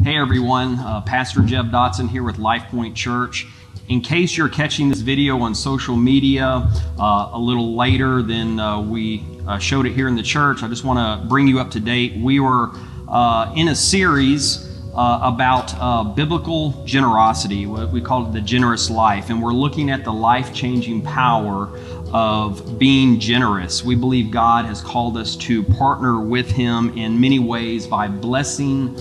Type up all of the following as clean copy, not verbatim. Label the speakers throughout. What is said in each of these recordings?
Speaker 1: Hey everyone, Pastor Jeff Dotson here with Life Point Church. In case you're catching this video on social media a little later than we showed it here in the church, I just want to bring you up to date. We were in a series about biblical generosity. We call it the generous life, and we're looking at the life-changing power of being generous. We believe God has called us to partner with Him in many ways by blessing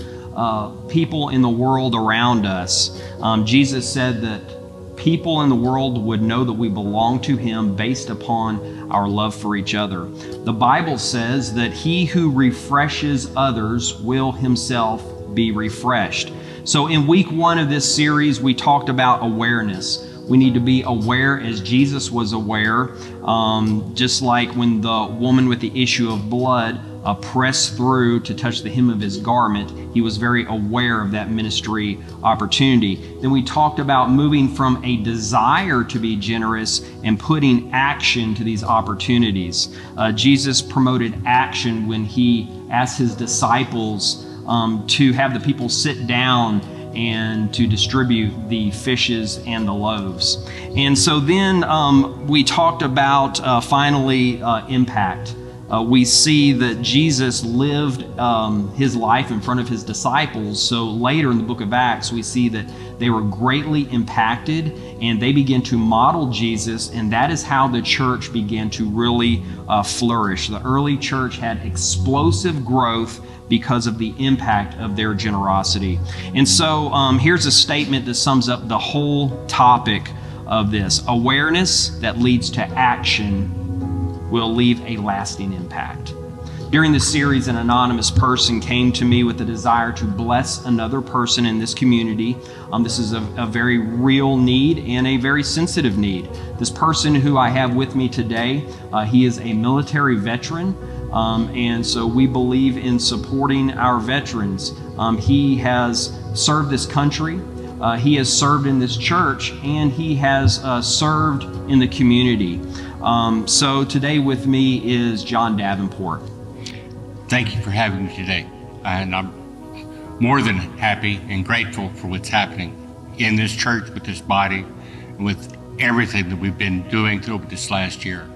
Speaker 1: people in the world around us. Jesus said that people in the world would know that we belong to Him based upon our love for each other. The Bible says that he who refreshes others will himself be refreshed. So in week 1 of this series, we talked about awareness. We need to be aware as Jesus was aware, just like when the woman with the issue of blood pressed through to touch the hem of His garment. He was very aware of that ministry opportunity. Then we talked about moving from a desire to be generous and putting action to these opportunities. Jesus promoted action when He asked His disciples to have the people sit down and to distribute the fishes and the loaves. And so then we talked about finally impact. We see that Jesus lived His life in front of His disciples. So later in the book of Acts, we see that they were greatly impacted and they began to model Jesus, and that is how the church began to really flourish. The early church had explosive growth because of the impact of their generosity. And so here's a statement that sums up the whole topic of this. Awareness that leads to action will leave a lasting impact. During this series, an anonymous person came to me with a desire to bless another person in this community. This is a very real need and a very sensitive need. This person who I have with me today, he is a military veteran, and so we believe in supporting our veterans. He has served this country, he has served in this church, and he has served in the community. So today with me is John Davenport.
Speaker 2: Thank you for having me today. And I'm more than happy and grateful for what's happening in this church, with this body, and with everything that we've been doing over this last year.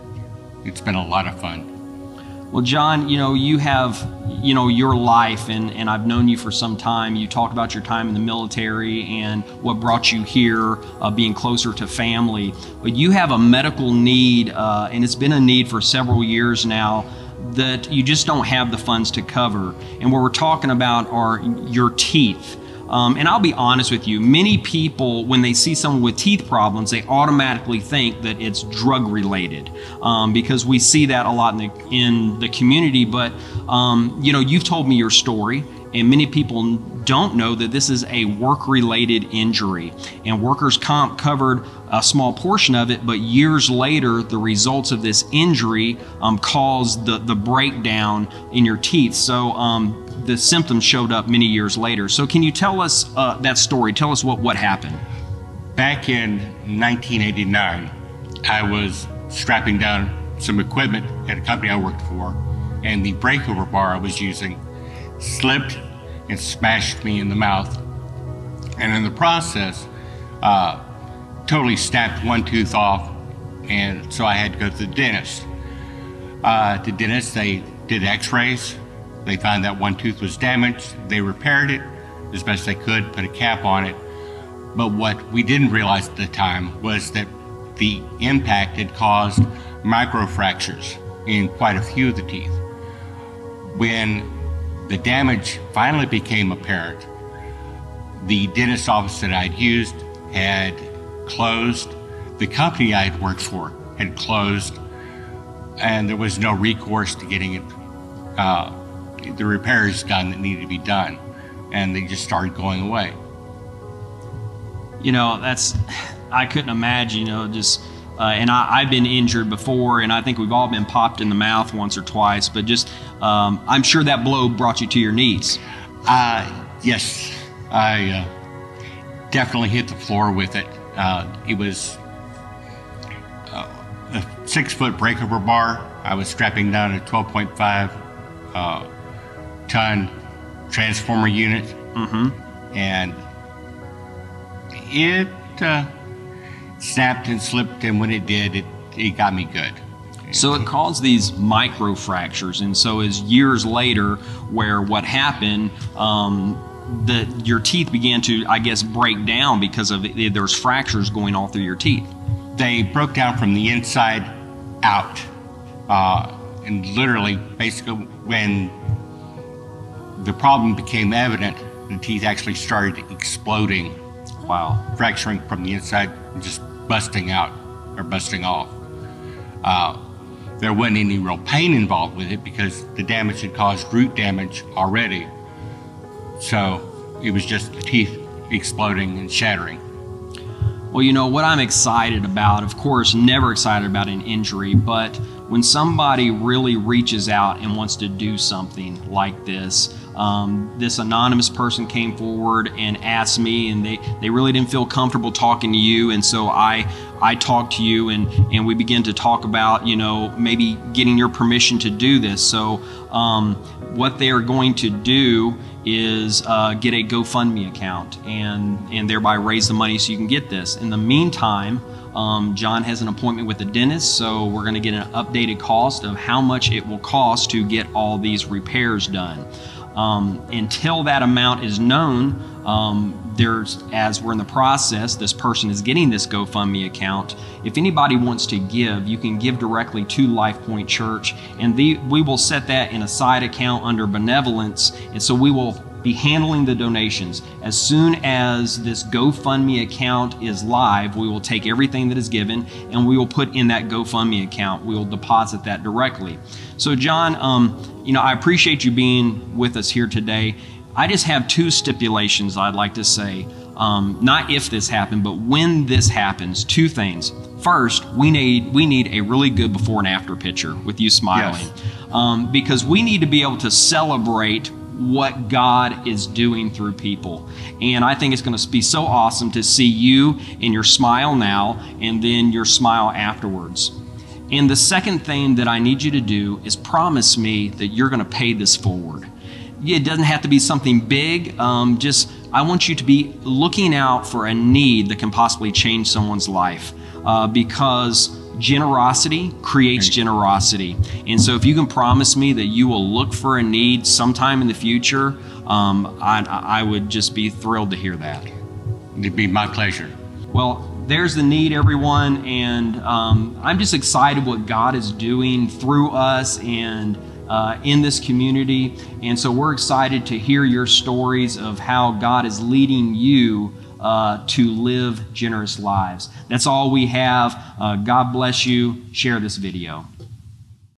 Speaker 2: It's been a lot of fun.
Speaker 1: Well, John, you have, your life, and I've known you for some time. You talked about your time in the military and what brought you here, being closer to family. But you have a medical need, and it's been a need for several years now, that you just don't have the funds to cover. And what we're talking about are your teeth. And I'll be honest with you, many people, when they see someone with teeth problems, they automatically think that it's drug related, because we see that a lot in the community. But, you've told me your story, and many people don't know that this is a work-related injury. And workers' comp covered a small portion of it, but years later, the results of this injury caused the breakdown in your teeth. So the symptoms showed up many years later. So can you tell us that story? Tell us what happened.
Speaker 2: Back in 1989, I was strapping down some equipment at a company I worked for, and the breakover bar I was using slipped and smashed me in the mouth. And in the process, totally snapped one tooth off, and so I had to go to the dentist. The dentist, they did x-rays. They found that one tooth was damaged. They repaired it as best they could, put a cap on it. But what we didn't realize at the time was that the impact had caused microfractures in quite a few of the teeth. When the damage finally became apparent, the dentist office that I'd used had closed. The company I had worked for had closed, and there was no recourse to getting it the repairs done that needed to be done, and they just started going away.
Speaker 1: I couldn't imagine, and I've been injured before, and I think we've all been popped in the mouth once or twice, but I'm sure that blow brought you to your knees.
Speaker 2: Yes, I definitely hit the floor with it. It was a 6-foot breakover bar. I was strapping down a 12.5 ton transformer unit. and it snapped and slipped, and when it did, it got me good.
Speaker 1: So it caused these micro fractures, and so as years later, where what happened, your teeth began to, I guess, break down because of there's fractures going all through your teeth.
Speaker 2: They broke down from the inside out, and literally, basically, when the problem became evident, the teeth actually started exploding.
Speaker 1: Wow.
Speaker 2: Fracturing from the inside and just busting out or busting off. There wasn't any real pain involved with it because the damage had caused root damage already. So it was just the teeth exploding and shattering.
Speaker 1: Well, you know what I'm excited about, of course, never excited about an injury, but when somebody really reaches out and wants to do something like this, this anonymous person came forward and asked me, and they really didn't feel comfortable talking to you, and so I talked to you, and we began to talk about, you know, maybe getting your permission to do this. So what they are going to do is get a GoFundMe account and thereby raise the money so you can get this. In the meantime, John has an appointment with the dentist, so we're going to get an updated cost of how much it will cost to get all these repairs done. Until that amount is known, as we're in the process, this person is getting this GoFundMe account. If anybody wants to give, you can give directly to LifePoint Church, and we will set that in a side account under benevolence, and so we will be handling the donations. As soon as this GoFundMe account is live, we will take everything that is given and we will put in that GoFundMe account. We will deposit that directly. So John, you know, I appreciate you being with us here today. I just have two stipulations I'd like to say. Not if this happened, but when this happens. Two things. First, we need a really good before and after picture with you smiling. Yes. Because we need to be able to celebrate what God is doing through people. And I think it's going to be so awesome to see you in your smile now and then your smile afterwards. And the second thing that I need you to do is promise me that you're going to pay this forward. It doesn't have to be something big. I want you to be looking out for a need that can possibly change someone's life, because generosity creates generosity. And so if you can promise me that you will look for a need sometime in the future, I would just be thrilled to hear that.
Speaker 2: It'd be my pleasure.
Speaker 1: Well, there's the need, everyone, and I'm just excited what God is doing through us and in this community. And so we're excited to hear your stories of how God is leading you to live generous lives. That's all we have. God bless you. Share this video.